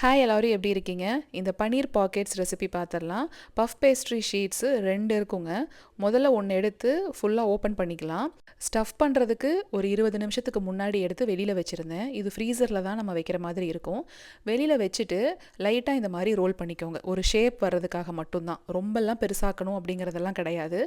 Hi எல்லாரும் எப்படி இருக்கீங்க? இந்த பன்னீர் பாக்கெட்ஸ் ரெசிபி பார்த்துடலாம். பஃப் பேஸ்ட்ரி ஷீட்ஸு 2 இருக்குங்க. முதல்ல ஒன்று எடுத்து ஃபுல்லாக ஓப்பன் பண்ணிக்கலாம். ஸ்டஃப் பண்ணுறதுக்கு ஒரு 20 நிமிஷத்துக்கு முன்னாடி எடுத்து வெளியில் வச்சுருந்தேன். இது ஃப்ரீசரில் தான் நம்ம வைக்கிற மாதிரி இருக்கும். வெளியில் வச்சுட்டு லைட்டாக இந்த மாதிரி ரோல் பண்ணிக்கோங்க. ஒரு ஷேப் வர்றதுக்காக மட்டும்தான், ரொம்பலாம் பெருசாக்கணும் அப்படிங்கிறதெல்லாம் கிடையாது.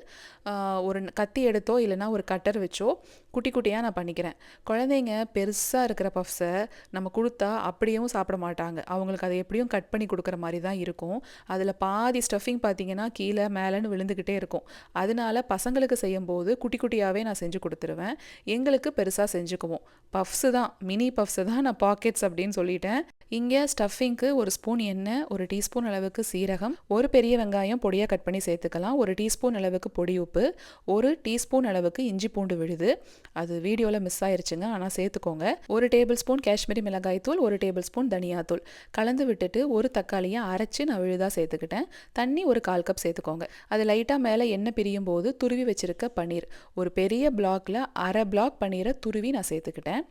ஒரு கத்தி எடுத்தோ இல்லைனா ஒரு கட்டர் வச்சோ குட்டி குட்டியாக நான் பண்ணிக்கிறேன். குழந்தைங்க பெருசாக இருக்கிற பஃப்ஸை நம்ம கொடுத்தா அப்படியும் சாப்பிட மாட்டாங்க. அவங்களுக்கு அதை எப்படியும் கட் பண்ணி கொடுக்குற மாதிரி தான் இருக்கும். அதில் பாதி ஸ்டஃபிங் பார்த்திங்கன்னா கீழே மேலேன்னு விழுந்துக்கிட்டே இருக்கும். அதனால பசங்களுக்கு செய்யும்போது குட்டி குட்டியாகவே நான் செஞ்சு கொடுத்துருவேன். எங்களுக்கு பெருசாக செஞ்சுக்குவோம். பஃப்ஸு தான், மினி பஃப்ஸு தான் நான் பாக்கெட்ஸ் அப்படின்னு சொல்லிட்டேன். இங்கே ஸ்டஃபிங்க்கு ஒரு ஸ்பூன் எண்ணெய், ஒரு டீஸ்பூன் அளவுக்கு சீரகம், ஒரு பெரிய வெங்காயம் பொடியாக கட் பண்ணி சேர்த்துக்கலாம், ஒரு டீஸ்பூன் அளவுக்கு பொடி உப்பு, ஒரு டீஸ்பூன் அளவுக்கு இஞ்சி பூண்டு விழுது. அது வீடியோவில் மிஸ் ஆயிருச்சுங்க, ஆனால் சேர்த்துக்கோங்க. ஒரு டேபிள் ஸ்பூன் காஷ்மீரி மிளகாய் தூள், ஒரு டேபிள் ஸ்பூன் தனியாத்தூள் கலந்து விட்டுட்டு ஒரு தக்காளியை அரைச்சி நான் விழுதாக சேர்த்துக்கிட்டேன். தண்ணி ஒரு 1/4 கப் சேர்த்துக்கோங்க. அது லைட்டாக மேலே எண்ணெய் பிரியும் போது துருவி வச்சிருக்க பன்னீர், ஒரு பெரிய பிளாக்ல அரை பிளாக் பன்னீரை துருவி நான் சேர்த்துக்கிட்டேன்.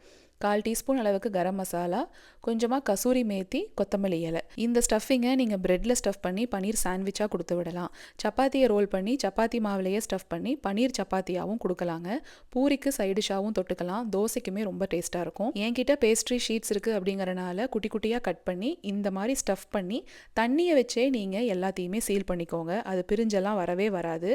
1/4 டீஸ்பூன் அளவுக்கு கரம் மசாலா, கொஞ்சமாக கசூரி மேத்தி, கொத்தமல்லி இலை. இந்த ஸ்டஃபிங்கை நீங்கள் ப்ரெட்டில் ஸ்டஃப் பண்ணி பன்னீர் சாண்ட்விச்சாக கொடுத்து விடலாம். சப்பாத்தியை ரோல் பண்ணி சப்பாத்தி மாவுலையே ஸ்டஃப் பண்ணி பன்னீர் சப்பாத்தியாகவும் கொடுக்கலாங்க. பூரிக்கு சைடிஷாகவும் தொட்டுக்கலாம். தோசைக்குமே ரொம்ப டேஸ்ட்டாக இருக்கும். என்கிட்ட பேஸ்ட்ரி ஷீட்ஸ் இருக்குது அப்படிங்கிறனால குட்டி குட்டியாக கட் பண்ணி இந்த மாதிரி ஸ்டஃப் பண்ணி தண்ணியை வச்சே நீங்கள் எல்லாத்தையுமே சீல் பண்ணிக்கோங்க. அது பிரிஞ்செல்லாம் வரவே வராது.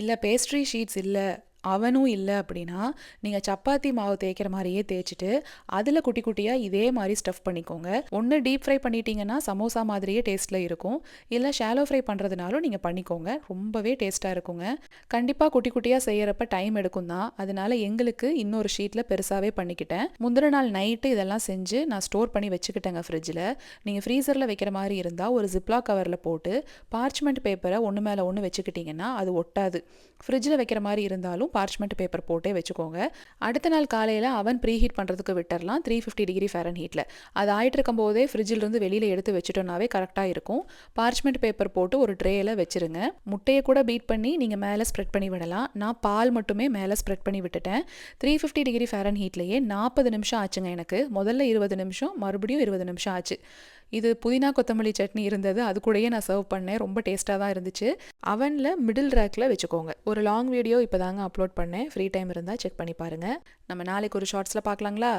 இல்லை பேஸ்ட்ரி ஷீட்ஸ் இல்லை, அவனும் இல்லை அப்படின்னா நீங்கள் சப்பாத்தி மாவு தேய்க்கிற மாதிரியே தேய்ச்சிட்டு அதில் குட்டி குட்டியாக இதே மாதிரி ஸ்டஃப் பண்ணிக்கோங்க. ஒன்று டீப் ஃப்ரை பண்ணிட்டீங்கன்னா சமோசா மாதிரியே டேஸ்ட்டில் இருக்கும். இல்லை ஷாலோ ஃப்ரை பண்ணுறதுனாலும் நீங்கள் பண்ணிக்கோங்க, ரொம்பவே டேஸ்ட்டாக இருக்குங்க. கண்டிப்பாக குட்டி குட்டியாக செய்கிறப்ப டைம் எடுக்கும் தான். அதனால எங்களுக்கு இன்னொரு ஷீட்டில் பெருசாகவே பண்ணிக்கிட்டேன். முந்தின நாள் நைட்டு இதெல்லாம் செஞ்சு நான் ஸ்டோர் பண்ணி வச்சுக்கிட்டேங்க ஃப்ரிட்ஜில். நீங்கள் ஃப்ரீசரில் வைக்கிற மாதிரி இருந்தால் ஒரு ஜிப்லாக் கவரில் போட்டு பார்ச்மெண்ட் பேப்பரை ஒன்று மேலே ஒன்று வச்சுக்கிட்டிங்கன்னா அது ஒட்டாது. ஃப்ரிட்ஜில் வைக்கிற மாதிரி இருந்தாலும் பார்ச்மெண்ட் பேப்பர் போட்டே வச்சுக்கோங்க. அடுத்த நாள் காலையில் அவன் ப்ரீஹீட் பண்ணுறதுக்கு விட்டுறலாம் 350 டிகிரி ஃபாரன்ஹீட்டில். அது ஆகிட்டு இருக்கும் போதே ஃப்ரிட்ஜிலிருந்து வெளியில் எடுத்து வச்சுட்டோன்னாவே கரெக்டாக இருக்கும். பார்ச்மெண்ட் பேப்பர் போட்டு ஒரு ட்ரேயில் வச்சுருங்க. முட்டையை கூட பீட் பண்ணி நீங்கள் மேலே ஸ்ப்ரெட் பண்ணி விடலாம். நான் பால் மட்டுமே மேலே ஸ்ப்ரெட் பண்ணி விட்டுட்டேன். 350 டிகிரி ஃபாரன்ஹீட்லேயே 40 நிமிஷம் ஆச்சுங்க எனக்கு. முதல்ல 20 நிமிஷம், மறுபடியும் 20 நிமிஷம் ஆச்சு. இது புதினா கொத்தமல்லி சட்னி இருந்தது, அது கூடயே நான் சர்வ் பண்ணேன். ரொம்ப டேஸ்ட்டாக தான் இருந்துச்சு. அவனில் மிடில் ரேக்கில் வச்சுக்கோங்க. ஒரு லாங் வீடியோ இப்போ தாங்க அப்லோட் பண்ணேன். ஃப்ரீ டைம் இருந்தால் செக் பண்ணி பாருங்கள். நம்ம நாளைக்கு ஒரு ஷார்ட்ஸில் பார்க்கலாங்களா?